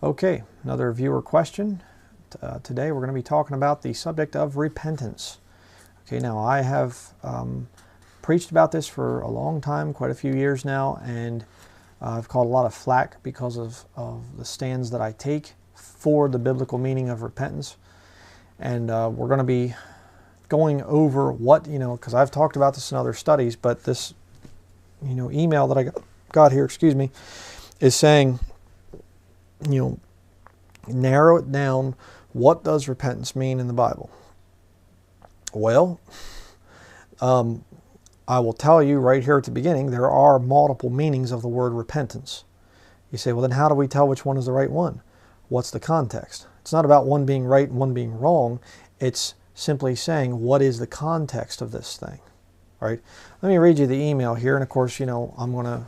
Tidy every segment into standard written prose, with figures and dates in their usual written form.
Okay, another viewer question. Today we're going to be talking about the subject of repentance. Okay, now I have preached about this for a long time, quite a few years now, and I've caught a lot of flack because of the stands that I take for the biblical meaning of repentance. And we're going to be going over what, because I've talked about this in other studies, but this, email that I got here, is saying, narrow it down. What does repentance mean in the Bible? Well, I will tell you right here at the beginning, there are multiple meanings of the word repentance. You say, well, then how do we tell which one is the right one? What's the context? It's not about one being right and one being wrong. It's simply saying, what is the context of this thing? All right. Let me read you the email here. And of course, I'm going to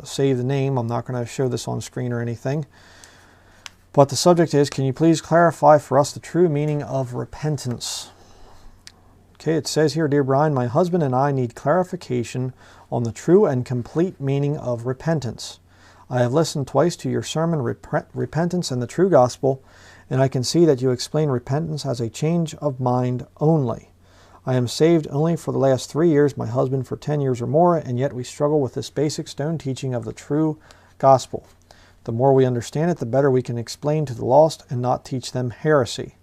save the name. I'm not going to show this on screen or anything. But the subject is, can you please clarify for us the true meaning of repentance? Okay, it says here, Dear Brian, my husband and I need clarification on the true and complete meaning of repentance. I have listened twice to your sermon, Repentance and the True Gospel, and I can see that you explain repentance as a change of mind only. I am saved only for the last 3 years, my husband for 10 years or more, and yet we struggle with this basic stone teaching of the true gospel. The more we understand it, the better we can explain to the lost and not teach them heresy.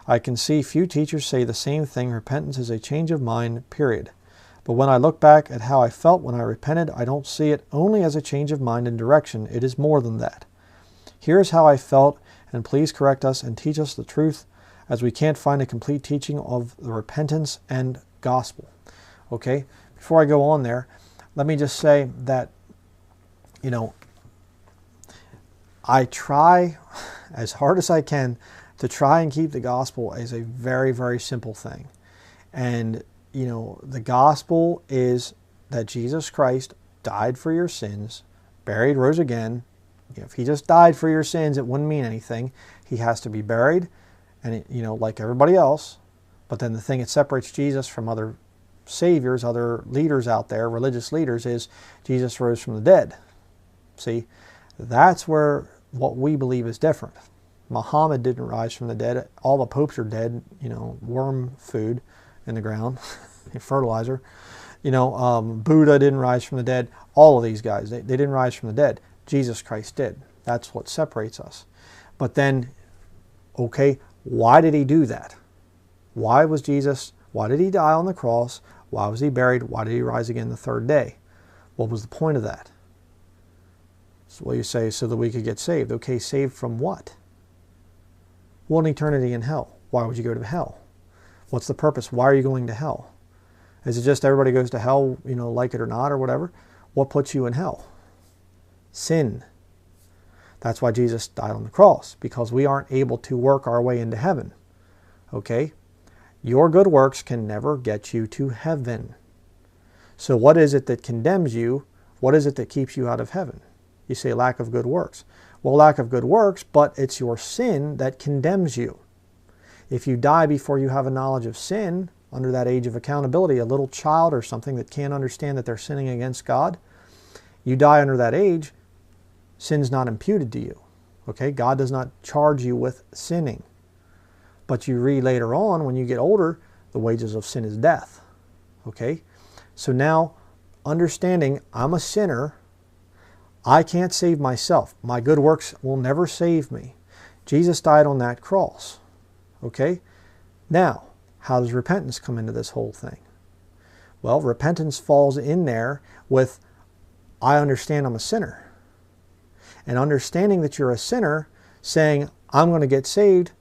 I can see few teachers say the same thing, repentance is a change of mind, period. But when I look back at how I felt when I repented, I don't see it only as a change of mind and direction. It is more than that. Here's how I felt, and please correct us and teach us the truth, as we can't find a complete teaching of the repentance and gospel. Okay, before I go on there, let me just say that, I try as hard as I can to try and keep the gospel as a very, very simple thing. And, the gospel is that Jesus Christ died for your sins, buried, rose again. If he just died for your sins, it wouldn't mean anything. He has to be buried, and, like everybody else. But then the thing that separates Jesus from other saviors, other leaders out there, religious leaders, is Jesus rose from the dead. See, that's where what we believe is different. Muhammad didn't rise from the dead. All the popes are dead, worm food in the ground, fertilizer. Buddha didn't rise from the dead. All of these guys, they didn't rise from the dead. Jesus Christ did. That's what separates us. But then, okay, why did he do that? Why did he die on the cross? Why was he buried? Why did he rise again the third day? What was the point of that? So you say, so that we could get saved. Okay, saved from what? Well, an eternity in hell. Why would you go to hell? What's the purpose? Why are you going to hell? Is it just everybody goes to hell, like it or not or whatever? What puts you in hell? Sin. That's why Jesus died on the cross, because we aren't able to work our way into heaven. Okay? Your good works can never get you to heaven. So what is it that condemns you? What is it that keeps you out of heaven? You say lack of good works. Well, lack of good works, but it's your sin that condemns you. If you die before you have a knowledge of sin, under that age of accountability, a little child or something that can't understand that they're sinning against God, you die under that age, sin's not imputed to you. Okay? God does not charge you with sinning. But you read later on, when you get older, the wages of sin is death. Okay? So now, understanding I'm a sinner, I can't save myself. My good works will never save me. Jesus died on that cross. Okay? Now, how does repentance come into this whole thing? Well, repentance falls in there with, I understand I'm a sinner. And understanding that you're a sinner, saying, I'm going to get saved,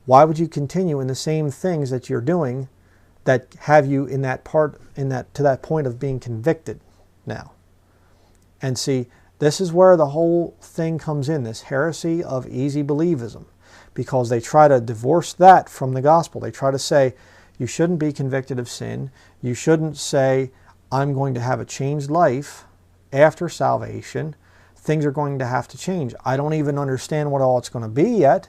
why would you continue in the same things that you're doing that have you to that point of being convicted now? And see, this is where the whole thing comes in, this heresy of easy believism, because they try to divorce that from the gospel. They try to say, you shouldn't be convicted of sin. You shouldn't say, I'm going to have a changed life after salvation. Things are going to have to change. I don't even understand what all it's going to be yet,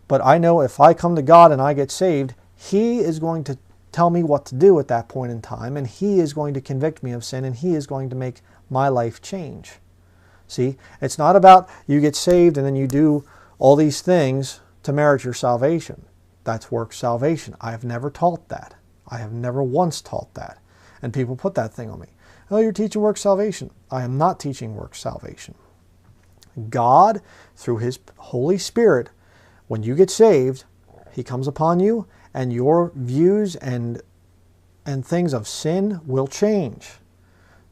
but I know if I come to God and I get saved, He is going to tell me what to do at that point in time, and He is going to convict me of sin, and He is going to make my life change. See, it's not about you get saved and then you do all these things to merit your salvation. That's works salvation. I have never taught that. I have never once taught that. And people put that thing on me. Oh, you're teaching works salvation. I am not teaching works salvation. God, through His Holy Spirit, when you get saved, He comes upon you and your views and things of sin will change.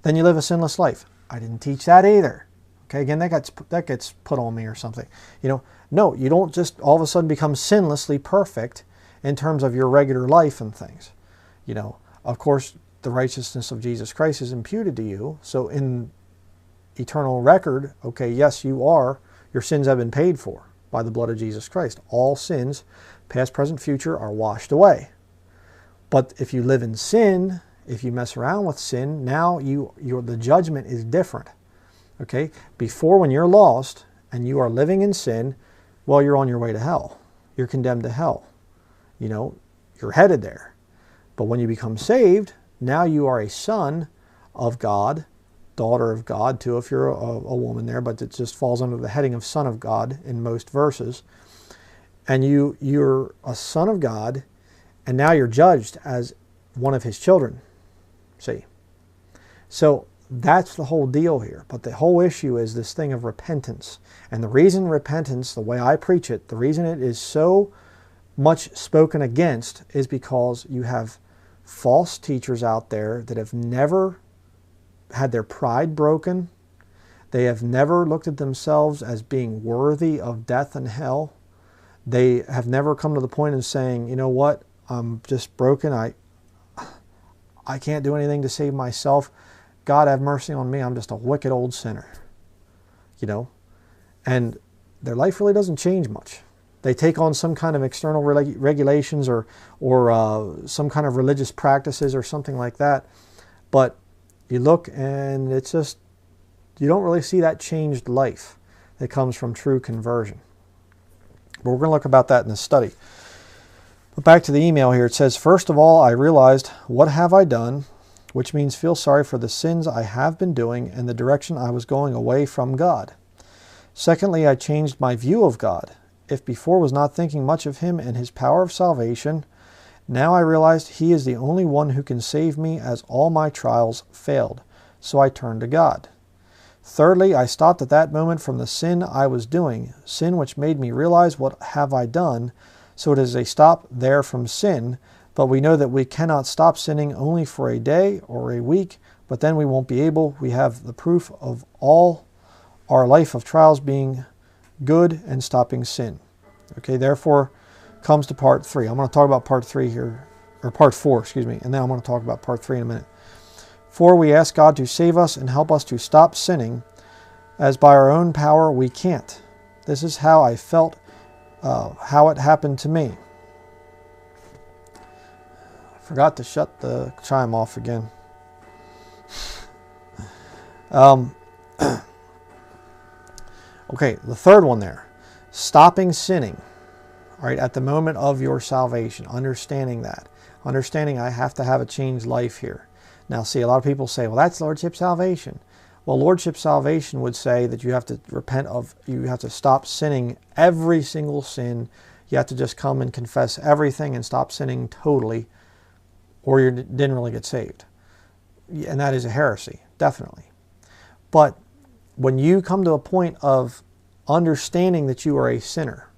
Then you live a sinless life. I didn't teach that either. Okay, again, that gets put on me or something. No, you don't just all of a sudden become sinlessly perfect in terms of your regular life and things. Of course, the righteousness of Jesus Christ is imputed to you. So in eternal record, okay, yes, your sins have been paid for by the blood of Jesus Christ. All sins, past, present, future, are washed away. But if you live in sin, if you mess around with sin, now the judgment is different. Okay? Before, when you're lost and you are living in sin, well, you're on your way to hell. You're condemned to hell. You're headed there. But when you become saved, now you are a son of God, daughter of God too, if you're a woman there, but it just falls under the heading of son of God in most verses. And you're a son of God, and now you're judged as one of His children. See? So that's the whole deal here. But the whole issue is this thing of repentance. And the reason repentance, the way I preach it, the reason it is so much spoken against is because you have false teachers out there that have never had their pride broken. They have never looked at themselves as being worthy of death and hell. They have never come to the point of saying, you know what, I'm just broken. I can't do anything to save myself. God have mercy on me. I'm just a wicked old sinner. And their life really doesn't change much. They take on some kind of external regulations or some kind of religious practices or something like that. But you look and it's just, you don't really see that changed life that comes from true conversion. But we're going to look about that in the study. But back to the email here. It says, first of all, I realized, what have I done? Which means feel sorry for the sins I have been doing and the direction I was going away from God. Secondly, I changed my view of God. If before was not thinking much of Him and His power of salvation, now I realized He is the only one who can save me, as all my trials failed. So I turned to God. Thirdly, I stopped at that moment from the sin I was doing, sin which made me realize what have I done. So it is a stop there from sin, but we know that we cannot stop sinning only for a day or a week, but then we won't be able. We have the proof of all our life of trials being good and stopping sin. Okay, therefore comes to part 3. I'm going to talk about part 3 here, or part 4, excuse me, and then I'm going to talk about part 3 in a minute. 4, we ask God to save us and help us to stop sinning, as by our own power we can't. This is how I felt, how it happened to me. I forgot to shut the chime off again. Okay, the third one there. Stopping sinning. All right, at the moment of your salvation. Understanding that. Understanding I have to have a changed life here. Now, see, a lot of people say, well, that's Lordship salvation. Well, Lordship salvation would say that you have to repent of, you have to stop sinning every single sin. You have to just come and confess everything and stop sinning totally, or you didn't really get saved. And that is a heresy, definitely. But when you come to a point of understanding that you are a sinner,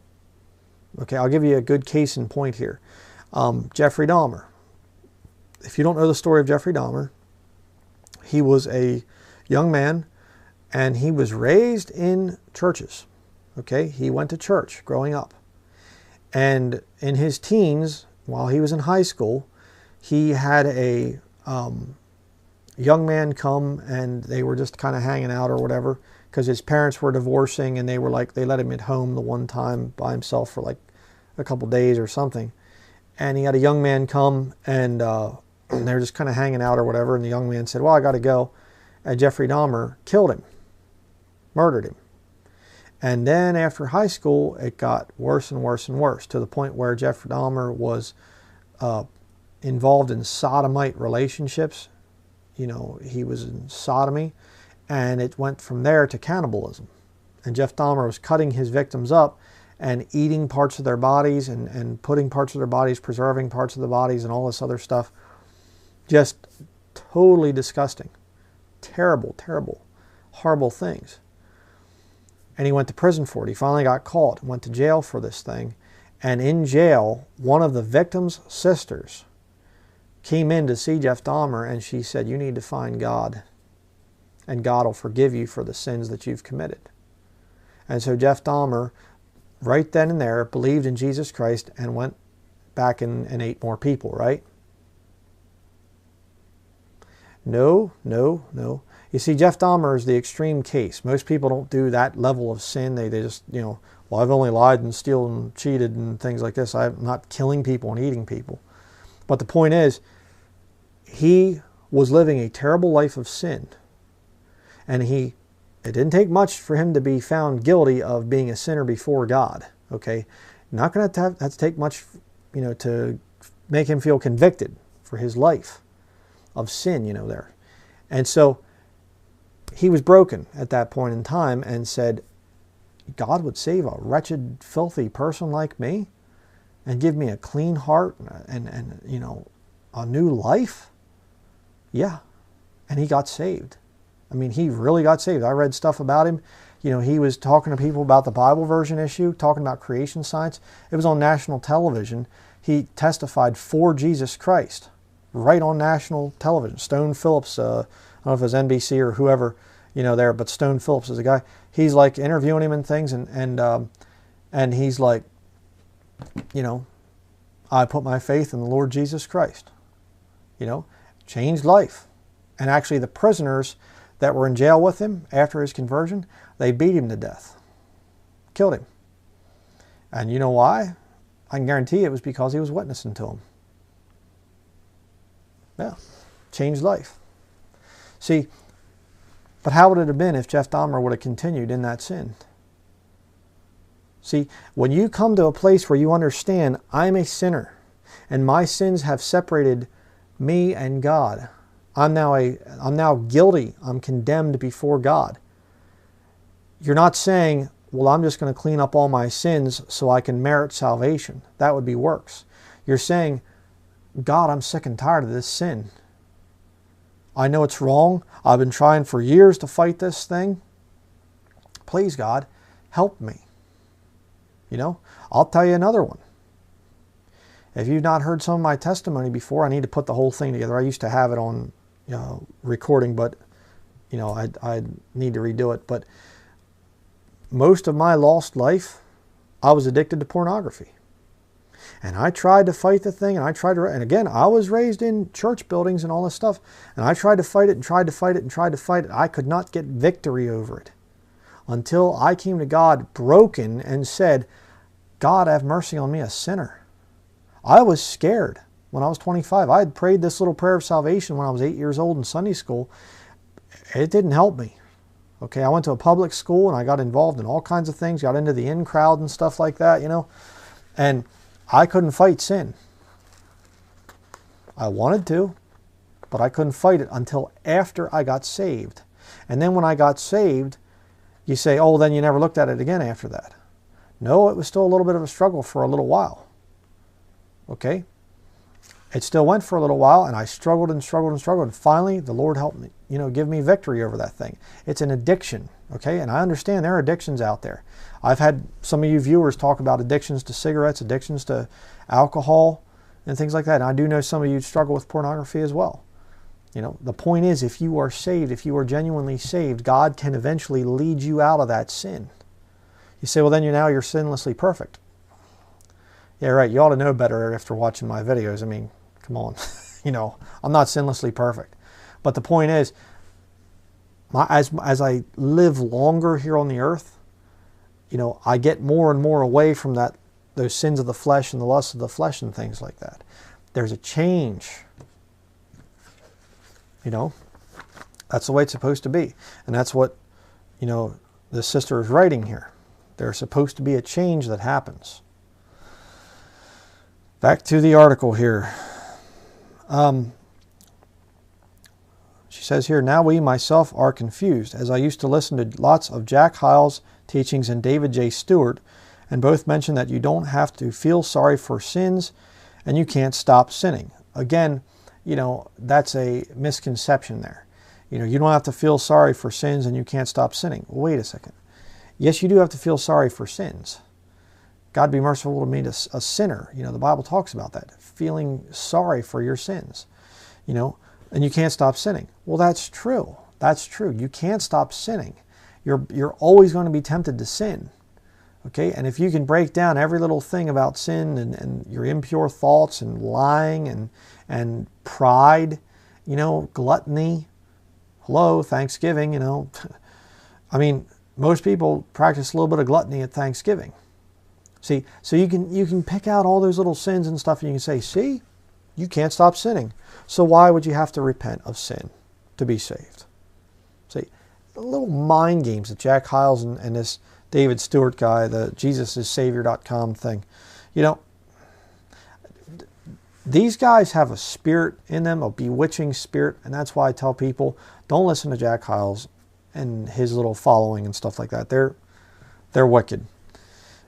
okay, I'll give you a good case in point here. Jeffrey Dahmer. If you don't know the story of Jeffrey Dahmer, he was a young man and he was raised in churches. Okay, he went to church growing up. And in his teens, while he was in high school, he had a young man come and they were just kind of hanging out or whatever because his parents were divorcing and they were like, they let him at home the one time by himself for like a couple days or something. And he had a young man come and they were just kind of hanging out or whatever. And the young man said, well, I got to go. And Jeffrey Dahmer killed him, murdered him. And then after high school, it got worse and worse and worse to the point where Jeffrey Dahmer was involved in sodomite relationships. You know, he was in sodomy. and it went from there to cannibalism. And Jeff Dahmer was cutting his victims up and eating parts of their bodies and putting parts of their bodies, preserving parts of the bodies and all this other stuff. Just totally disgusting. Terrible, terrible, horrible things. And he went to prison for it. He finally got caught, went to jail for this thing. And in jail, one of the victim's sisters came in to see Jeff Dahmer, and she said, "You need to find God, and God will forgive you for the sins that you've committed." And so Jeff Dahmer, right then and there, believed in Jesus Christ and went back and ate more people, right? No, no, no. You see, Jeff Dahmer is the extreme case. Most people don't do that level of sin. They just, you know, well, I've only lied and stolen and cheated and things like this. I'm not killing people and eating people. But the point is, he was living a terrible life of sin. And it didn't take much for him to be found guilty of being a sinner before God. Okay? Not going to have to take much, you know, to make him feel convicted for his life of sin, you know, there. And so he was broken at that point in time and said, God would save a wretched, filthy person like me and give me a clean heart and you know, a new life? Yeah. And he got saved. I mean, he really got saved. I read stuff about him. You know, he was talking to people about the Bible version issue, talking about creation science. It was on national television. He testified for Jesus Christ right on national television. Stone Phillips, I don't know if it was NBC or whoever, you know, there, but Stone Phillips is a guy. He's like interviewing him and things, and he's like, you know, I put my faith in the Lord Jesus Christ. You know, changed life. And actually the prisoners that were in jail with him after his conversion, they beat him to death. Killed him. And you know why? I can guarantee it was because he was witnessing to them. Yeah. Changed life. See, but how would it have been if Jeff Dahmer would have continued in that sin? See, when you come to a place where you understand, I'm a sinner, and my sins have separated me and God. I'm now guilty. I'm condemned before God. You're not saying, well, I'm just going to clean up all my sins so I can merit salvation. That would be works. You're saying, God, I'm sick and tired of this sin. I know it's wrong. I've been trying for years to fight this thing. Please, God, help me. You know, I'll tell you another one. If you've not heard some of my testimony before, I need to put the whole thing together. I used to have it on recording, but you know, I need to redo it. But most of my lost life, I was addicted to pornography. And I tried to fight the thing, and and again, I was raised in church buildings and all this stuff, and I tried to fight it and tried to fight it and tried to fight it. I could not get victory over it until I came to God broken and said, God, have mercy on me, a sinner. I was scared when I was 25. I had prayed this little prayer of salvation when I was 8 years old in Sunday school. It didn't help me. Okay, I went to a public school and I got involved in all kinds of things, got into the in crowd and stuff like that, you know, and I couldn't fight sin. I wanted to, but I couldn't fight it until after I got saved. And then when I got saved, you say, oh, then you never looked at it again after that. No, it was still a little bit of a struggle for a little while. Okay? It still went for a little while, and I struggled and struggled and struggled, and finally the Lord helped me, you know, give me victory over that thing. It's an addiction, okay? And I understand there are addictions out there. I've had some of you viewers talk about addictions to cigarettes, addictions to alcohol, and things like that. And I do know some of you struggle with pornography as well. You know, the point is, if you are saved, if you are genuinely saved, God can eventually lead you out of that sin. You say, well, then you're sinlessly perfect. Yeah, right. You ought to know better after watching my videos. I mean, come on. You know, I'm not sinlessly perfect. But the point is, as I live longer here on the earth, you know, I get more and more away from those sins of the flesh and the lusts of the flesh and things like that. There's a change. You know, that's the way it's supposed to be. And that's what, you know, the sister is writing here. There's supposed to be a change that happens. Back to the article here. She She says here, now we myself are confused, as I used to listen to lots of Jack Hyles teachings and David J. Stewart, and both mention that you don't have to feel sorry for sins and you can't stop sinning. Again, that's a misconception there. You don't have to feel sorry for sins and you can't stop sinning. Well, wait a second. Yes, you do have to feel sorry for sins. God be merciful to me, a sinner. The Bible talks about that, feeling sorry for your sins, and you can't stop sinning. Well, that's true. That's true. You can't stop sinning. You're always going to be tempted to sin. Okay, and if you can break down every little thing about sin and your impure thoughts and lying and pride, gluttony, Thanksgiving, I mean, most people practice a little bit of gluttony at Thanksgiving. See, so you can pick out all those little sins and stuff, and you can say, see, you can't stop sinning. So why would you have to repent of sin to be saved? See, the little mind games that Jack Hyles and this David Stewart guy, the JesusIsSavior.com thing. These guys have a spirit in them, a bewitching spirit, and that's why I tell people, don't listen to Jack Hyles and his little following and stuff like that. They're wicked.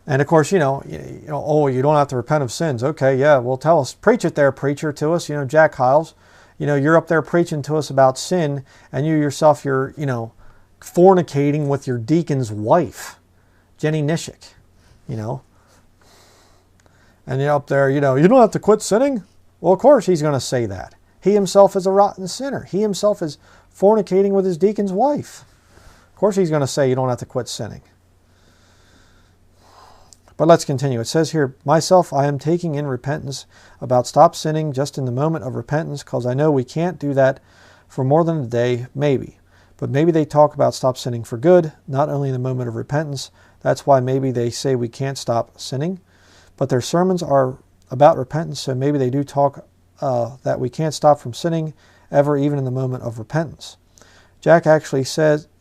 And of course, oh, you don't have to repent of sins. Okay, yeah, well, tell us, preach it there, preacher, to us. Jack Hyles, you're up there preaching to us about sin, and you yourself, you're, fornicating with your deacon's wife, Jenny Nishik, and you're up there, you don't have to quit sinning. Well, of course he's going to say that. He himself is a rotten sinner. He himself is fornicating with his deacon's wife. Of course he's going to say you don't have to quit sinning. But let's continue. It says here, myself, I am taking in repentance about stop sinning just in the moment of repentance, because I know we can't do that for more than a day, maybe. But maybe they talk about stop sinning for good, not only in the moment of repentance. That's why maybe they say we can't stop sinning. But their sermons are about repentance, so maybe they do talk that we can't stop from sinning ever, even in the moment of repentance. Jack actually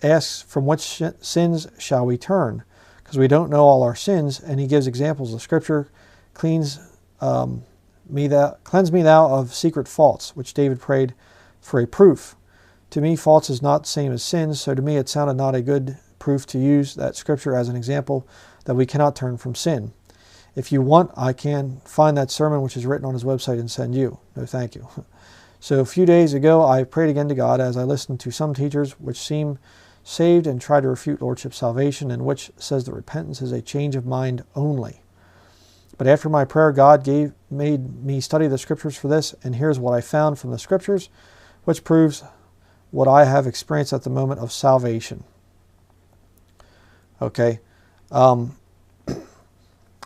asks, from which sins shall we turn? Because we don't know all our sins, and he gives examples of Scripture. Cleanse me thou of secret faults, which David prayed for a proof. To me, faults is not the same as sins, so to me it sounded not a good proof to use that Scripture as an example that we cannot turn from sin. If you want, I can find that sermon which is written on his website and send you. No, thank you. So a few days ago, I prayed again to God as I listened to some teachers which seem saved and try to refute Lordship salvation, and which says that repentance is a change of mind only. But after my prayer, God made me study the Scriptures for this, and here's what I found from the Scriptures, which proves what I have experienced at the moment of salvation. Okay. And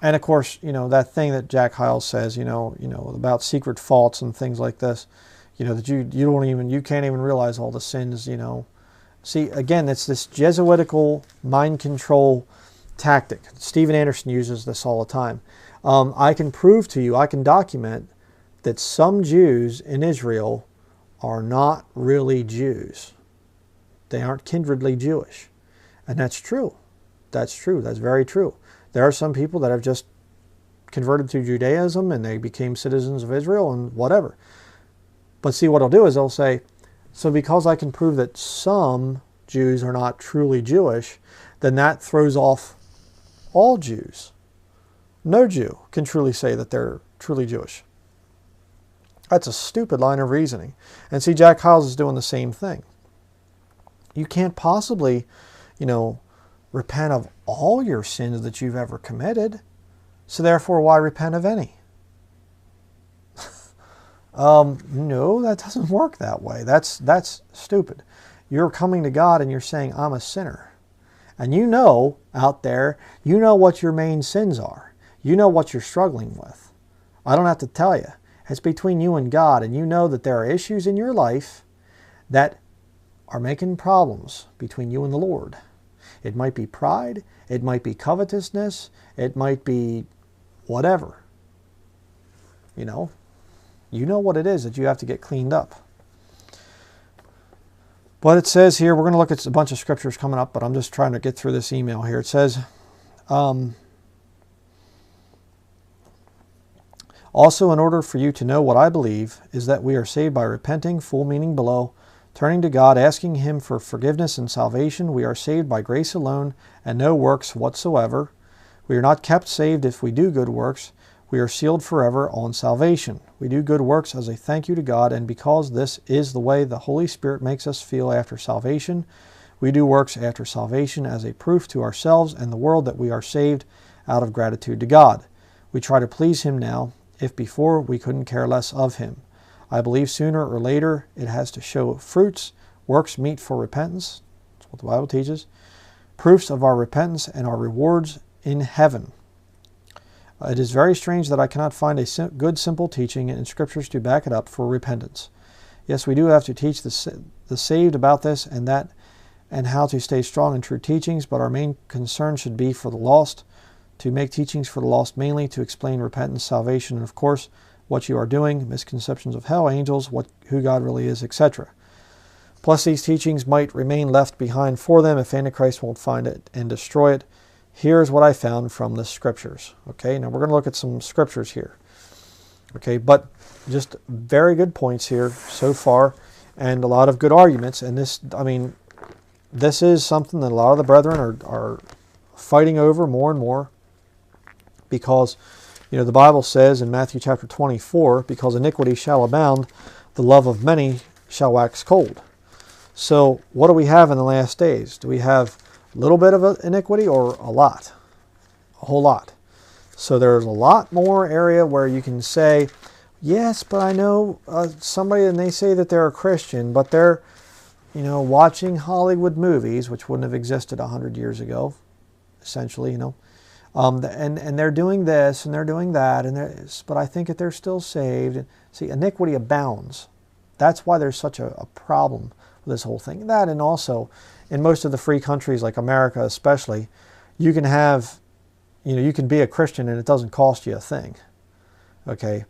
of course, that thing that Jack Hyles says, about secret faults and things like this, that you can't even realize all the sins, See, again, it's this Jesuitical mind control tactic. Stephen Anderson uses this all the time. I can prove to you, I can document that some Jews in Israel are not really Jews. They aren't kindredly Jewish. And that's true. That's true. That's very true. There are some people that have just converted to Judaism and they became citizens of Israel and whatever. But see, what they'll do is they'll say, so because I can prove that some Jews are not truly Jewish, then that throws off all Jews. No Jew can truly say that they're truly Jewish. That's a stupid line of reasoning. And see, Jack Hyles is doing the same thing. You can't possibly, repent of all your sins that you've ever committed. So therefore, why repent of any? No, that doesn't work that way. That's stupid. You're coming to God and you're saying, I'm a sinner. And out there, what your main sins are. You know what you're struggling with. I don't have to tell you. It's between you and God, and you know that there are issues in your life that are making problems between you and the Lord. It might be pride, it might be covetousness, it might be whatever. You know what it is that you have to get cleaned up. But it says here, we're going to look at a bunch of scriptures coming up, but I'm just trying to get through this email here. It says, also, in order for you to know what I believe, is that we are saved by repenting, full meaning below, turning to God, asking Him for forgiveness and salvation. We are saved by grace alone and no works whatsoever. We are not kept saved if we do good works. We are sealed forever on salvation. We do good works as a thank you to God, and because this is the way the Holy Spirit makes us feel after salvation, we do works after salvation as a proof to ourselves and the world that we are saved out of gratitude to God. We try to please Him now, if before we couldn't care less of Him. I believe sooner or later it has to show fruits, works meet for repentance. That's what the Bible teaches. Proofs of our repentance and our rewards in heaven. It is very strange that I cannot find a good, simple teaching in Scriptures to back it up for repentance. Yes, we do have to teach the saved about this and that, and how to stay strong in true teachings, but our main concern should be for the lost, to make teachings for the lost mainly, to explain repentance, salvation, and of course, what you are doing, misconceptions of hell, angels, who God really is, etc. Plus, these teachings might remain left behind for them if Antichrist won't find it and destroy it. Here's what I found from the Scriptures. Okay, now we're going to look at some Scriptures here. Okay, but just very good points here so far, and a lot of good arguments. And this, I mean, this is something that a lot of the brethren are fighting over more and more, because, you know, the Bible says in Matthew chapter 24, because iniquity shall abound, the love of many shall wax cold. So what do we have in the last days? Do we have a little bit of iniquity or a lot? A whole lot. So there's a lot more area where you can say, yes, but I know somebody and they say that they're a Christian, but they're, you know, watching Hollywood movies, which wouldn't have existed 100 years ago, essentially, you know. And they're doing this and they're doing that, but I think that they're still saved. See, iniquity abounds. That's why there's such a problem with this whole thing. That, and also in most of the free countries like America especially, you can have, you know, you can be a Christian and it doesn't cost you a thing. Okay?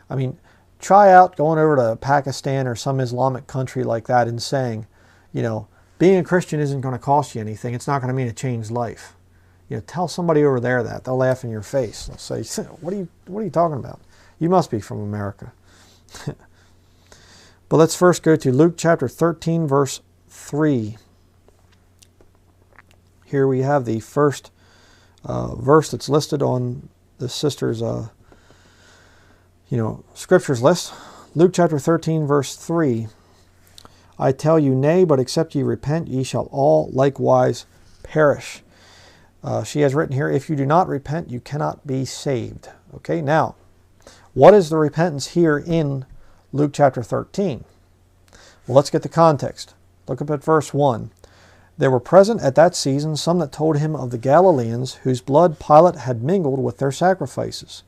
I mean, try out going over to Pakistan or some Islamic country like that and saying, you know, being a Christian isn't going to cost you anything. It's not going to mean a changed life. You know, tell somebody over there that. They'll laugh in your face. They'll say, what are you talking about? You must be from America. But let's first go to Luke chapter 13, verse 3. Here we have the first verse that's listed on the sister's, scriptures list. Luke chapter 13, verse 3. I tell you, nay, but except ye repent, ye shall all likewise perish. She has written here, if you do not repent, you cannot be saved. Okay, now, what is the repentance here in Luke chapter 13? Well, let's get the context. Look up at verse 1. There were present at that season some that told him of the Galileans, whose blood Pilate had mingled with their sacrifices.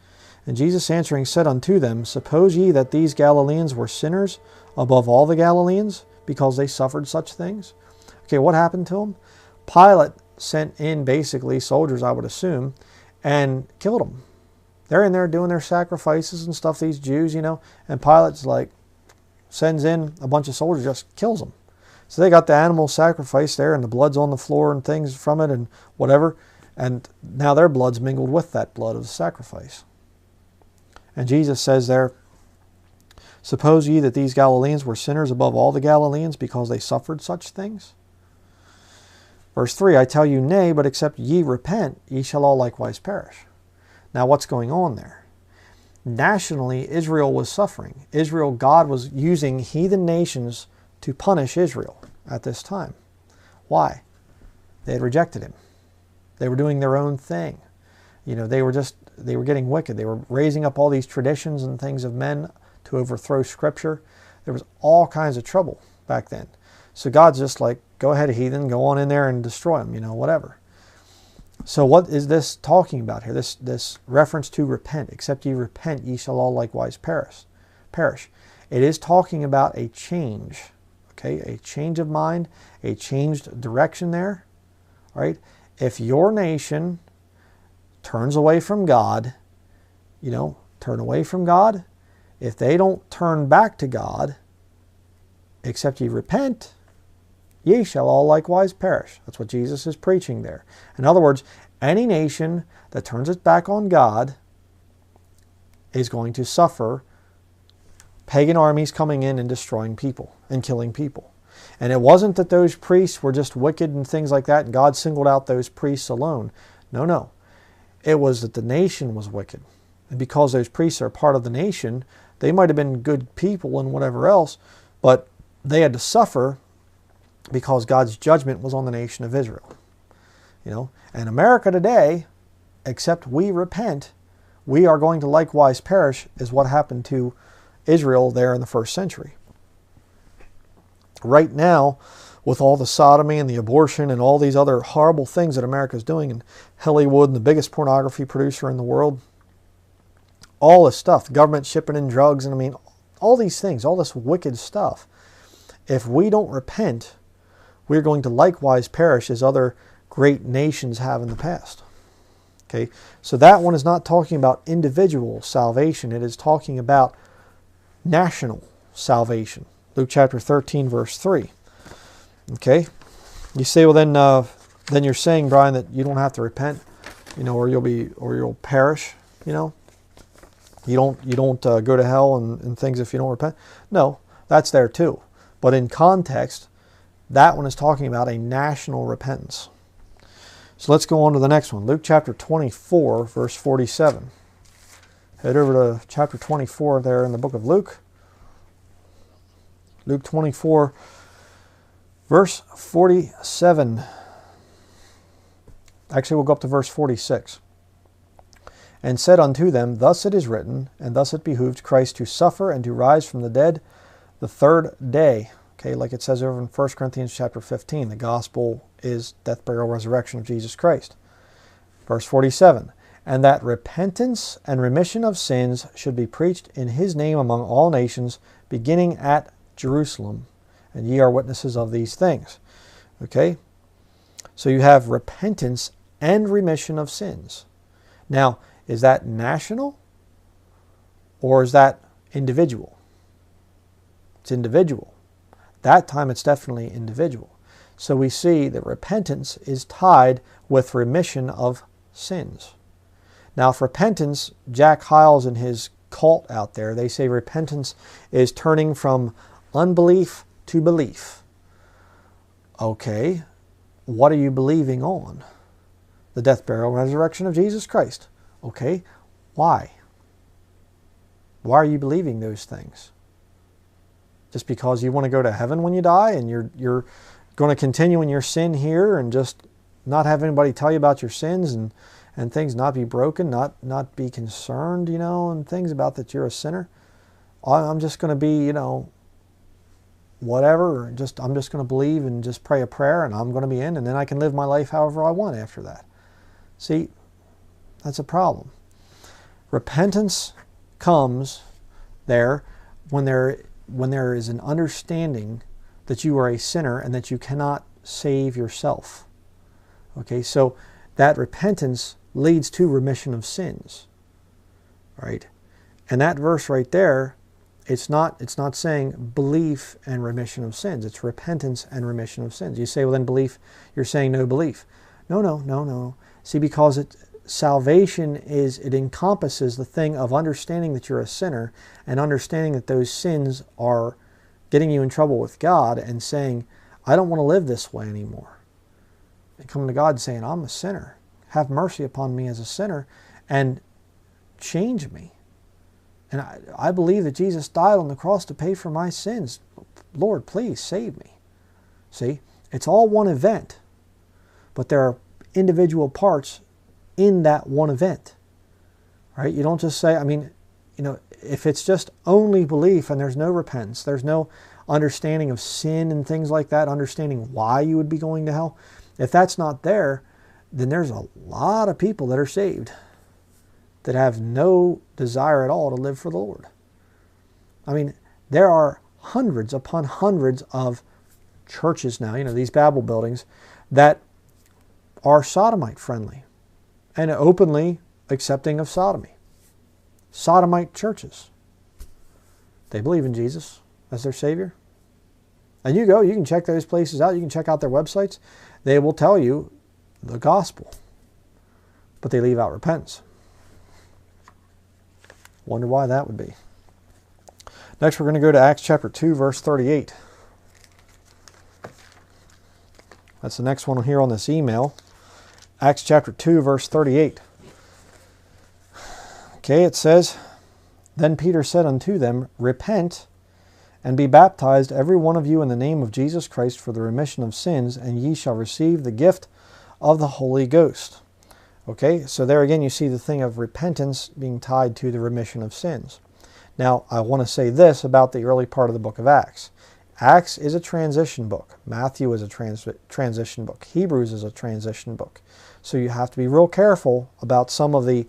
And Jesus answering said unto them, suppose ye that these Galileans were sinners above all the Galileans, because they suffered such things? Okay, what happened to them? Pilate sent in basically soldiers, I would assume, and killed them. They're in there doing their sacrifices and stuff, these Jews, you know, and Pilate's like, sends in a bunch of soldiers, just kills them. So they got the animal sacrifice there, and the blood's on the floor and things from it and whatever, and now their blood's mingled with that blood of the sacrifice. And Jesus says there, suppose ye that these Galileans were sinners above all the Galileans, because they suffered such things? Verse 3, I tell you, nay, but except ye repent, ye shall all likewise perish. Now what's going on there? Nationally, Israel was suffering. Israel, God was using heathen nations to punish Israel at this time. Why? They had rejected Him. They were doing their own thing. You know, they were getting wicked. They were raising up all these traditions and things of men to overthrow Scripture. There was all kinds of trouble back then. So God's just like, go ahead, heathen, go on in there and destroy them, you know, whatever. So what is this talking about here? This reference to repent. Except ye repent, ye shall all likewise perish. It is talking about a change, okay? A change of mind, a changed direction there, right? If your nation turns away from God, you know, turn away from God, if they don't turn back to God, except ye repent, ye shall all likewise perish. That's what Jesus is preaching there. In other words, any nation that turns its back on God is going to suffer pagan armies coming in and destroying people and killing people. And it wasn't that those priests were just wicked and things like that, and God singled out those priests alone. No, no. It was that the nation was wicked. And because those priests are part of the nation, they might have been good people and whatever else, but they had to suffer because God's judgment was on the nation of Israel. You know, and America today, except we repent, we are going to likewise perish, is what happened to Israel there in the first century. Right now, with all the sodomy and the abortion and all these other horrible things that America is doing, and Hollywood and the biggest pornography producer in the world, all this stuff, the government shipping in drugs, and I mean, all these things, all this wicked stuff. If we don't repent, we're going to likewise perish as other great nations have in the past. Okay, so that one is not talking about individual salvation. It is talking about national salvation. Luke chapter 13, verse 3. Okay, you say, well, then you're saying, Brian, that you don't have to repent, you know, or you'll perish, you know. You don't go to hell and things if you don't repent. No, that's there too. But in context, that one is talking about a national repentance. So let's go on to the next one. Luke chapter 24, verse 47. Head over to chapter 24 there in the book of Luke. Luke 24, verse 47. Actually, we'll go up to verse 46. And said unto them, Thus it is written, and thus it behooved Christ to suffer and to rise from the dead the third day. Okay, like it says over in 1 Corinthians chapter 15, the gospel is death, burial, resurrection of Jesus Christ. Verse 47, and that repentance and remission of sins should be preached in his name among all nations, beginning at Jerusalem. And ye are witnesses of these things. Okay, so you have repentance and remission of sins. Now, is that national or is that individual? It's individual. That time it's definitely individual. So we see that repentance is tied with remission of sins. Now, if repentance, Jack Hyles and his cult out there, they say repentance is turning from unbelief to belief. Okay, what are you believing on? The death, burial, resurrection of Jesus Christ. Okay, why? Why are you believing those things? Just because you want to go to heaven when you die and you're going to continue in your sin here and just not have anybody tell you about your sins and things, not be broken, not be concerned, you know, and things about that you're a sinner? I'm just going to be, you know, whatever, I'm just going to believe and just pray a prayer and I'm going to be in, and then I can live my life however I want after that. See, that's a problem. Repentance comes there when there is an understanding that you are a sinner and that you cannot save yourself. Okay, so that repentance leads to remission of sins. Right? And that verse right there, it's not saying belief and remission of sins. It's repentance and remission of sins. You say, well, then belief, you're saying no belief. No. See, because salvation it encompasses the thing of understanding that you're a sinner and understanding that those sins are getting you in trouble with God and saying, I don't want to live this way anymore. And coming to God saying, I'm a sinner. Have mercy upon me as a sinner and change me. And I believe that Jesus died on the cross to pay for my sins. Lord, please save me. See, it's all one event, but there are individual parts in that one event. Right? You don't just say, I mean, you know, if it's just only belief and there's no repentance, there's no understanding of sin and things like that, understanding why you would be going to hell, if that's not there, then there's a lot of people that are saved that have no desire at all to live for the Lord. I mean, there are hundreds upon hundreds of churches now, you know, these Babel buildings, that are sodomite friendly and openly accepting of sodomy. Sodomite churches. They believe in Jesus as their Savior. And you can check those places out. You can check out their websites. They will tell you the gospel, but they leave out repentance. Wonder why that would be. Next, we're going to go to Acts chapter 2, verse 38. That's the next one here on this email. Acts chapter 2, verse 38. Okay, it says, Then Peter said unto them, Repent, and be baptized every one of you in the name of Jesus Christ for the remission of sins, and ye shall receive the gift of the Holy Ghost. Okay, so there again you see the thing of repentance being tied to the remission of sins. Now, I want to say this about the early part of the book of Acts. Acts is a transition book. Matthew is a transition book. Hebrews is a transition book. So you have to be real careful about some of the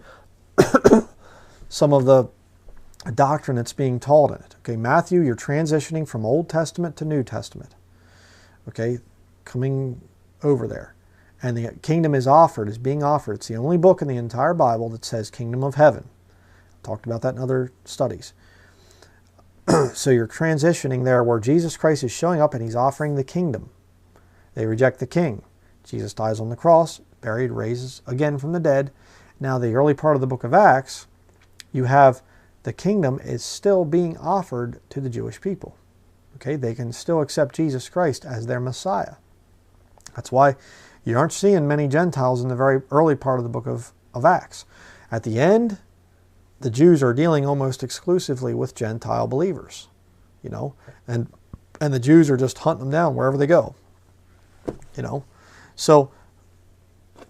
doctrine that's being taught in it. Okay, Matthew, you're transitioning from Old Testament to New Testament. Okay, coming over there. And the kingdom is being offered. It's the only book in the entire Bible that says kingdom of heaven. Talked about that in other studies. So you're transitioning there where Jesus Christ is showing up and he's offering the kingdom. They reject the king. Jesus dies on the cross, buried, raises again from the dead. Now the early part of the book of Acts, you have the kingdom is still being offered to the Jewish people. Okay, they can still accept Jesus Christ as their Messiah. That's why you aren't seeing many Gentiles in the very early part of the book of Acts. At the end, the Jews are dealing almost exclusively with Gentile believers, you know, and the Jews are just hunting them down wherever they go, you know. So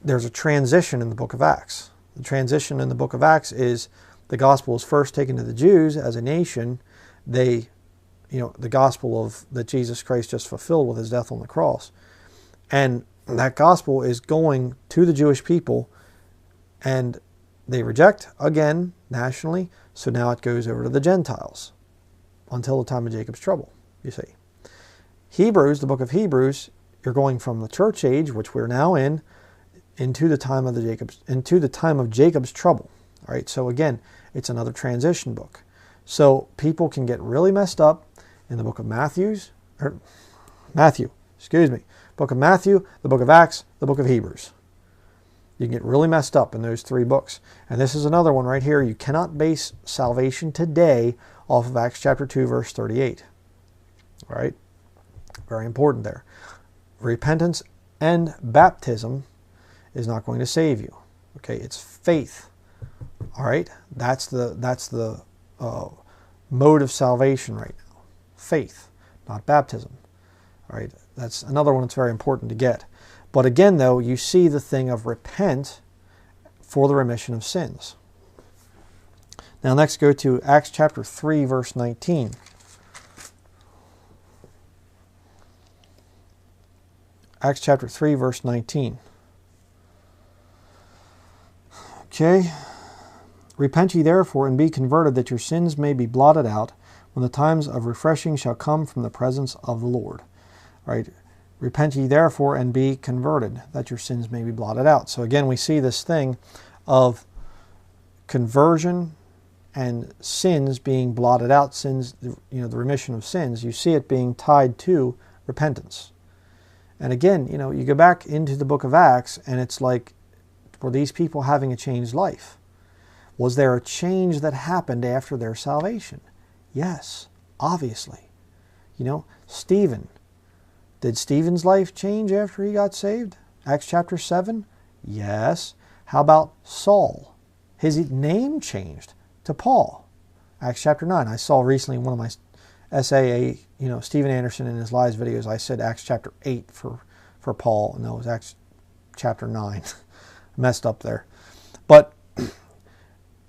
there's a transition in the book of Acts. The transition in the book of Acts is the gospel is first taken to the Jews as a nation. They, you know, the gospel of that Jesus Christ just fulfilled with his death on the cross. And that gospel is going to the Jewish people, and they reject again nationally, so now it goes over to the Gentiles until the time of Jacob's trouble, you see. Hebrews, the book of Hebrews, you're going from the church age, which we're now in, into the time of Jacob's trouble. All right, so again, it's another transition book. So people can get really messed up in the book of Matthew, book of Matthew, the book of Acts, the book of Hebrews. You can get really messed up in those three books. And this is another one right here. You cannot base salvation today off of Acts chapter 2, verse 38. All right? Very important there. Repentance and baptism is not going to save you. Okay? It's faith. All right? That's the mode of salvation right now. Faith, not baptism. All right? That's another one that's very important to get. But again, though, you see the thing of repent for the remission of sins. Now next go to Acts chapter 3, verse 19. Acts chapter 3, verse 19. Okay. Repent ye therefore, and be converted, that your sins may be blotted out, when the times of refreshing shall come from the presence of the Lord. All right. Repent ye therefore, and be converted, that your sins may be blotted out. So again, we see this thing of conversion and sins being blotted out, sins, you know, the remission of sins. You see it being tied to repentance. And again, you know, you go back into the book of Acts, and it's like, were these people having a changed life? Was there a change that happened after their salvation? Yes, obviously. You know, Stephen. Did Stephen's life change after he got saved? Acts chapter 7? Yes. How about Saul? His name changed to Paul. Acts chapter 9. I saw recently in one of my SAA, you know, Stephen Anderson in his live videos, I said Acts chapter 8 for Paul, and that was Acts chapter 9. Messed up there. But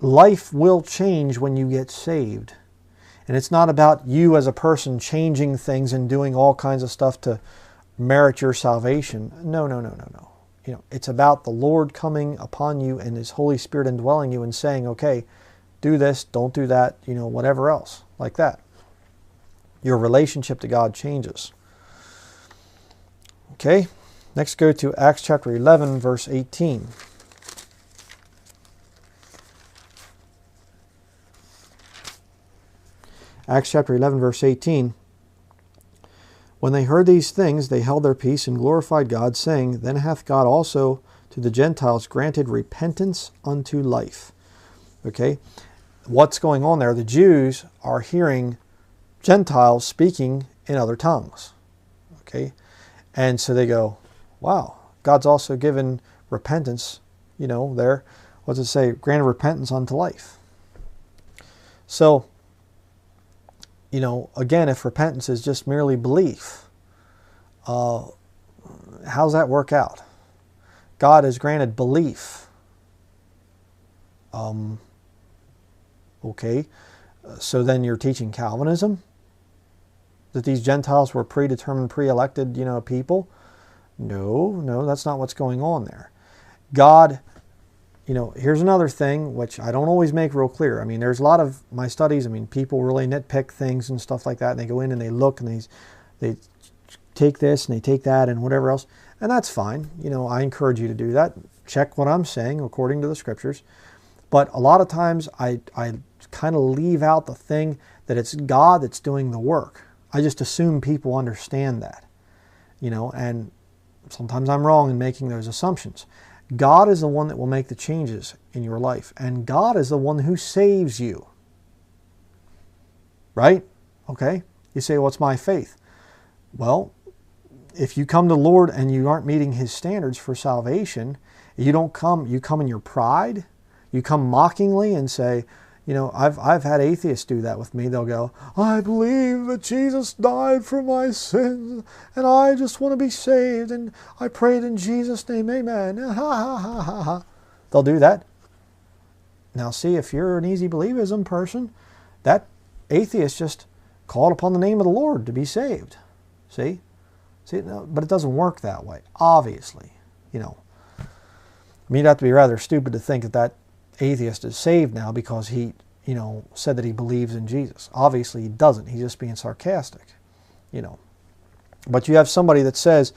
life will change when you get saved. And it's not about you as a person changing things and doing all kinds of stuff to merit your salvation. No. You know, it's about the Lord coming upon you and his Holy Spirit indwelling you and saying, okay, do this, don't do that, you know, whatever else, like that. Your relationship to God changes. Okay, next go to Acts chapter 11, verse 18. Acts chapter 11, verse 18. When they heard these things, they held their peace and glorified God, saying, Then hath God also to the Gentiles granted repentance unto life. Okay, what's going on there? The Jews are hearing Gentiles speaking in other tongues. Okay, and so they go, wow, God's also given repentance, there. What does it say? Granted repentance unto life. So, again, if repentance is just merely belief, how's that work out? God has granted belief. Okay, so then you're teaching Calvinism? That these Gentiles were predetermined, pre-elected, people? No, that's not what's going on there. God, here's another thing which I don't always make real clear. I mean, there's a lot of my studies, people really nitpick things and stuff like that, and they go in and they look and they take this and they take that and whatever else, and that's fine. I encourage you to do that. Check what I'm saying according to the scriptures. But a lot of times I kind of leave out the thing that it's God that's doing the work. I just assume people understand that, and sometimes I'm wrong in making those assumptions. God is the one that will make the changes in your life, and God is the one who saves you. Right? Okay. You say, what's my faith? Well, if you come to the Lord and you aren't meeting His standards for salvation, you come in your pride, you come mockingly and say, I've had atheists do that with me. They'll go, I believe that Jesus died for my sins, and I just want to be saved, and I prayed in Jesus' name, amen. Ha, ha, ha, ha, ha. They'll do that. Now see, if you're an easy believism person, that atheist just called upon the name of the Lord to be saved. See? No, but it doesn't work that way, obviously. You'd have to be rather stupid to think that atheist is saved now because he, said that he believes in Jesus. Obviously he doesn't. He's just being sarcastic, But you have somebody that says,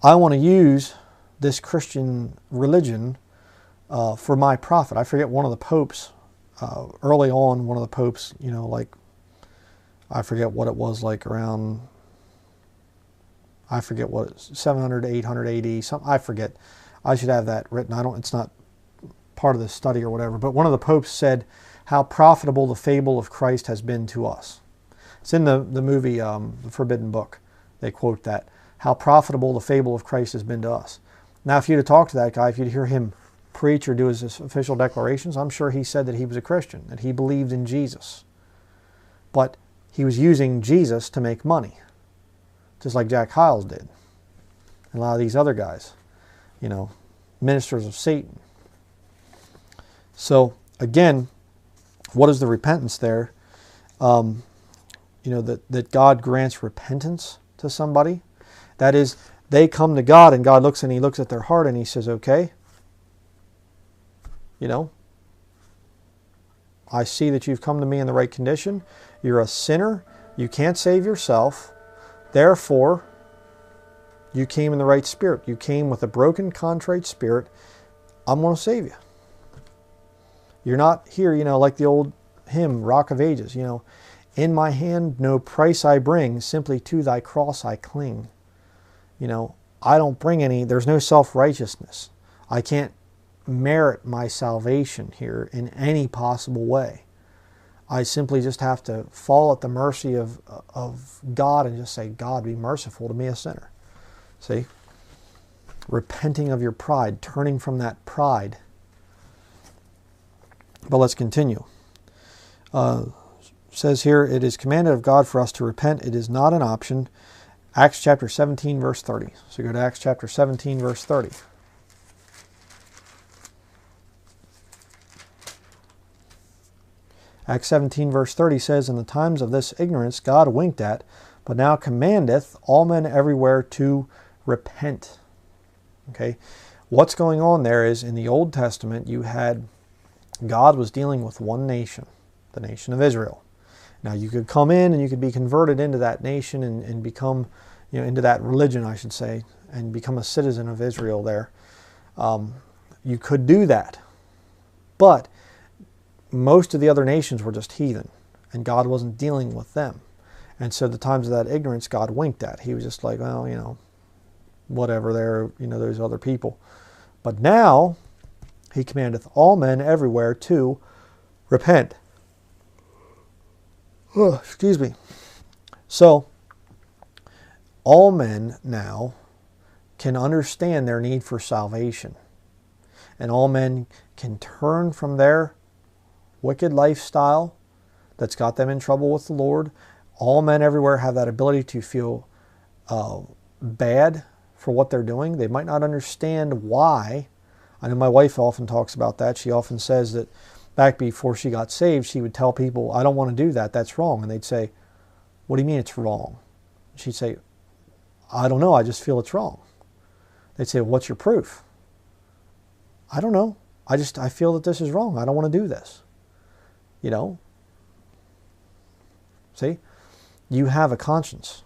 I want to use this Christian religion for my profit. I forget one of the popes, early on, one of the popes, I forget what it was, around, I forget what, 700 to 800 AD, something, I forget. I should have that written. It's not part of the study or whatever, but one of the popes said how profitable the fable of Christ has been to us. It's in the movie The Forbidden Book. They quote that, how profitable the fable of Christ has been to us. Now, if you'd have talked to that guy, if you'd hear him preach or do his official declarations, I'm sure he said that he was a Christian, that he believed in Jesus. But he was using Jesus to make money, just like Jack Hyles did, and a lot of these other guys, ministers of Satan. So, again, what is the repentance there? That God grants repentance to somebody. That is, they come to God and God looks and He looks at their heart and He says, okay, I see that you've come to me in the right condition. You're a sinner. You can't save yourself. Therefore, you came in the right spirit. You came with a broken, contrite spirit. I'm going to save you. You're not here, like the old hymn, Rock of Ages, in my hand no price I bring, simply to thy cross I cling. I don't bring any, there's no self-righteousness. I can't merit my salvation here in any possible way. I simply just have to fall at the mercy of God and just say, God, be merciful to me, a sinner. See? Repenting of your pride, turning from that pride. But let's continue. Says here, it is commanded of God for us to repent. It is not an option. Acts chapter 17, verse 30. So go to Acts chapter 17, verse 30. Acts 17, verse 30 says, in the times of this ignorance God winked at, but now commandeth all men everywhere to repent. Okay? What's going on there is, in the Old Testament, you had, God was dealing with one nation, the nation of Israel. Now you could come in and you could be converted into that nation and become, into that religion, I should say, and become a citizen of Israel there. You could do that. But most of the other nations were just heathen, and God wasn't dealing with them. And so the times of that ignorance, God winked at. He was just like, well, whatever, they're, those other people. But now, He commandeth all men everywhere to repent. Oh, excuse me. So, all men now can understand their need for salvation. And all men can turn from their wicked lifestyle that's got them in trouble with the Lord. All men everywhere have that ability to feel bad for what they're doing. They might not understand why. I know my wife often talks about that. She often says that back before she got saved, she would tell people, I don't want to do that. That's wrong. And they'd say, what do you mean it's wrong? She'd say, I don't know. I just feel it's wrong. They'd say, well, what's your proof? I don't know. I feel that this is wrong. I don't want to do this. You know? See? You have a conscience.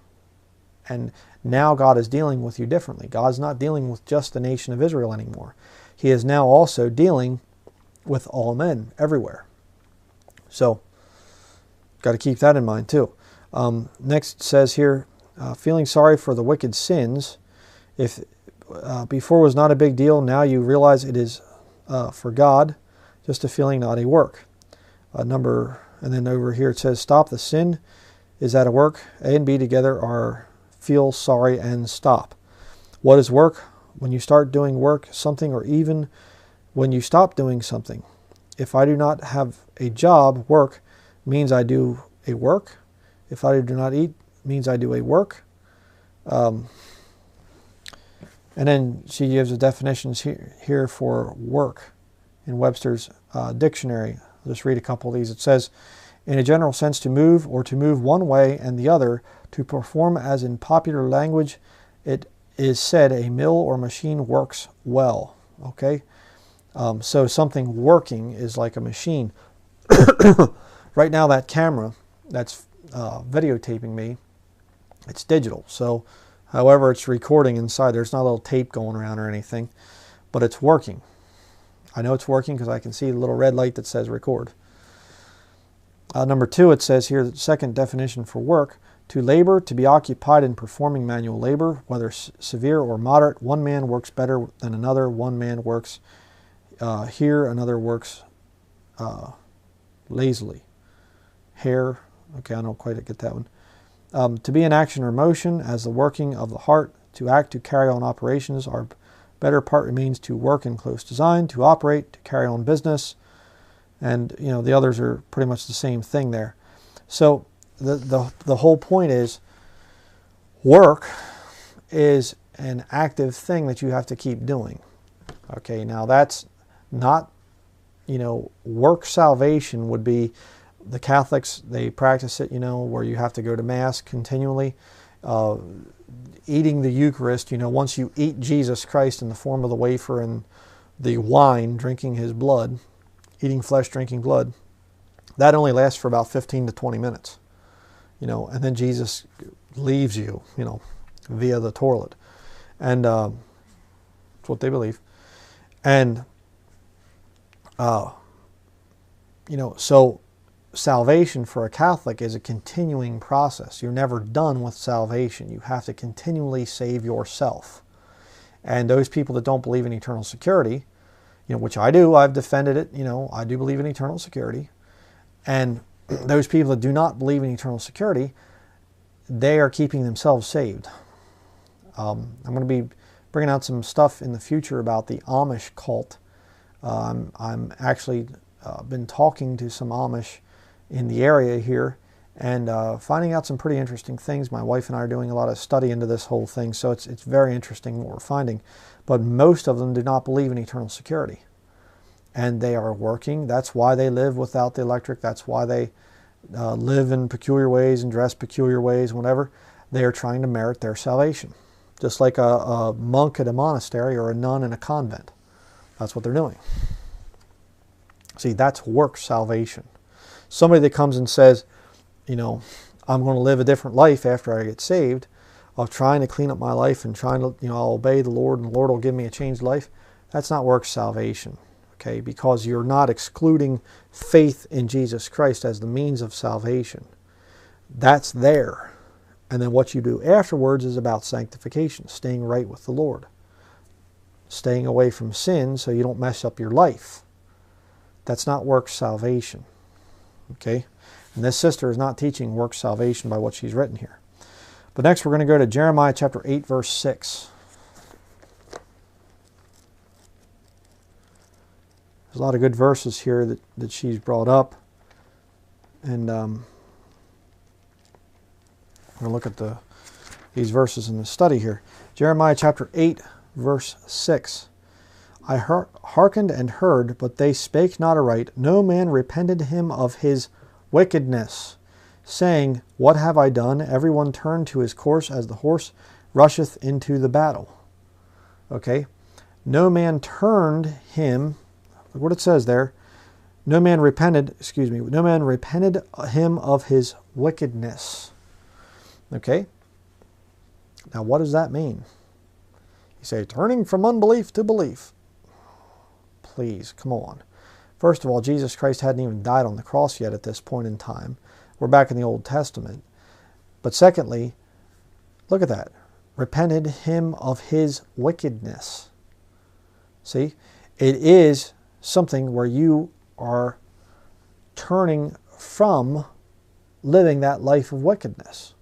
And now God is dealing with you differently. God's not dealing with just the nation of Israel anymore. He is now also dealing with all men everywhere. So, got to keep that in mind too. Next it says here, feeling sorry for the wicked sins. If before was not a big deal, now you realize it is for God, just a feeling, not a work. And then over here it says, stop the sin. Is that a work? A and B together are feel sorry and stop. What is work? When you start doing work, something, or even when you stop doing something. If I do not have a job, work means I do a work. If I do not eat, means I do a work. And then she gives the definitions here for work in Webster's dictionary. I'll just read a couple of these. It says, in a general sense, to move or to move one way and the other, to perform as in popular language, it is said a mill or machine works well. Okay? So something working is like a machine. Right now that camera that's videotaping me, it's digital. So however it's recording inside, there's not a little tape going around or anything, but it's working. I know it's working because I can see the little red light that says record. Number 2, it says here, the second definition for work, to labor, to be occupied in performing manual labor, whether severe or moderate. One man works better than another. One man works here, another works lazily. Hair, okay, I don't quite get that one. To be in action or motion, as the working of the heart, to act, to carry on operations. Our better part remains to work in close design, to operate, to carry on business. And, you know, the others are pretty much the same thing there. So the whole point is work is an active thing that you have to keep doing. Okay, now that's not, you know, work salvation would be the Catholics, they practice it, you know, where you have to go to Mass continually. Eating the Eucharist, you know, once you eat Jesus Christ in the form of the wafer and the wine, drinking his blood, eating flesh, drinking blood, that only lasts for about 15 to 20 minutes, you know, and then Jesus leaves you, you know, via the toilet. And that's what they believe. And, you know, so salvation for a Catholic is a continuing process. You're never done with salvation. You have to continually save yourself. And those people that don't believe in eternal security, you know, which I do, I've defended it, you know, I do believe in eternal security. And those people that do not believe in eternal security, they are keeping themselves saved. I'm going to be bringing out some stuff in the future about the Amish cult. I'm actually been talking to some Amish in the area here and finding out some pretty interesting things. My wife and I are doing a lot of study into this whole thing, so it's very interesting what we're finding. But most of them do not believe in eternal security. And they are working. That's why they live without the electric. That's why they live in peculiar ways and dress peculiar ways, whatever. They are trying to merit their salvation. Just like a monk at a monastery or a nun in a convent. That's what they're doing. See, that's work salvation. Somebody that comes and says, you know, I'm going to live a different life after I get saved, of trying to clean up my life and trying to, you know, I'll obey the Lord and the Lord will give me a changed life. That's not work salvation, okay? Because you're not excluding faith in Jesus Christ as the means of salvation. That's there. And then what you do afterwards is about sanctification, staying right with the Lord. Staying away from sin so you don't mess up your life. That's not work salvation, okay? And this sister is not teaching work salvation by what she's written here. But next we're going to go to Jeremiah chapter 8, verse 6. There's a lot of good verses here that she's brought up. And I'm going to look at these verses in the study here. Jeremiah chapter 8, verse 6. I hearkened and heard, but they spake not aright. No man repented him of his wickedness, saying, What have I done? Every one turned to his course as the horse rusheth into the battle. Okay? No man turned him, look what it says there. No man repented him of his wickedness. Okay? Now what does that mean? You say, turning from unbelief to belief. Please, come on. First of all, Jesus Christ hadn't even died on the cross yet at this point in time. We're back in the Old Testament. But secondly, look at that. Repented him of his wickedness. See, it is something where you are turning from living that life of wickedness.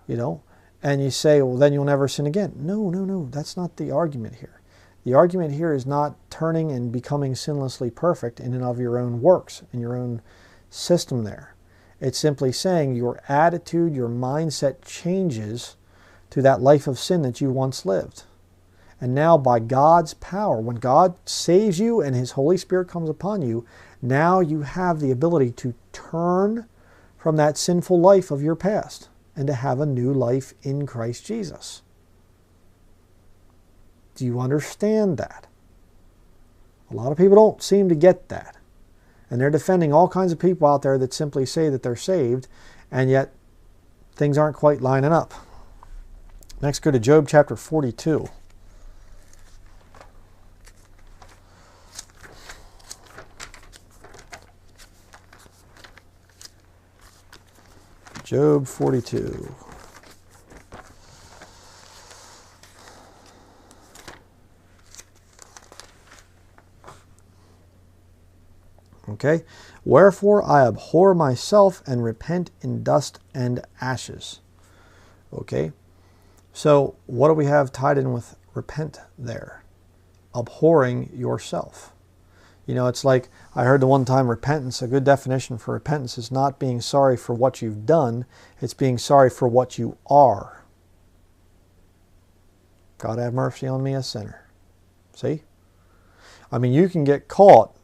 You know, and you say, well, then you'll never sin again. No, that's not the argument here. The argument here is not turning and becoming sinlessly perfect in and of your own works, in your own system there. It's simply saying your attitude, your mindset changes to that life of sin that you once lived. And now by God's power, when God saves you and His Holy Spirit comes upon you, now you have the ability to turn from that sinful life of your past and to have a new life in Christ Jesus. Do you understand that? A lot of people don't seem to get that. And they're defending all kinds of people out there that simply say that they're saved, and yet things aren't quite lining up. Next, go to Job chapter 42. Job 42. Okay, wherefore I abhor myself and repent in dust and ashes. Okay, so what do we have tied in with repent there? Abhorring yourself. You know, it's like I heard the one time repentance, a good definition for repentance is not being sorry for what you've done, it's being sorry for what you are. God have mercy on me, a sinner. See? I mean, you can get caught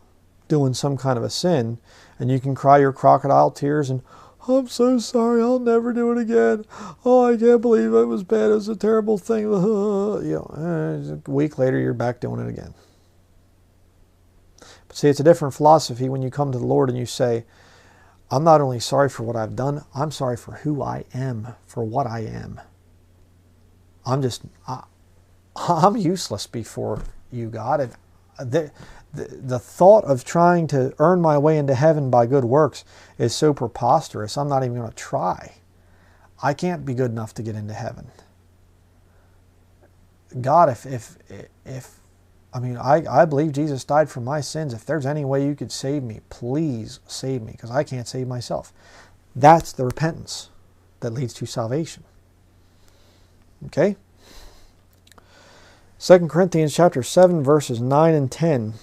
doing some kind of a sin, and you can cry your crocodile tears and, I'm so sorry, I'll never do it again. Oh, I can't believe it was bad. It was a terrible thing. You know, a week later, you're back doing it again. But see, it's a different philosophy when you come to the Lord and you say, I'm not only sorry for what I've done, I'm sorry for who I am, for what I am. I'm useless before you, God. And the thought of trying to earn my way into heaven by good works is so preposterous, I'm not even going to try. I can't be good enough to get into heaven. God, I believe Jesus died for my sins. If there's any way you could save me, please save me, because I can't save myself. That's the repentance that leads to salvation. Okay? 2 Corinthians chapter 7, verses 9 and 10.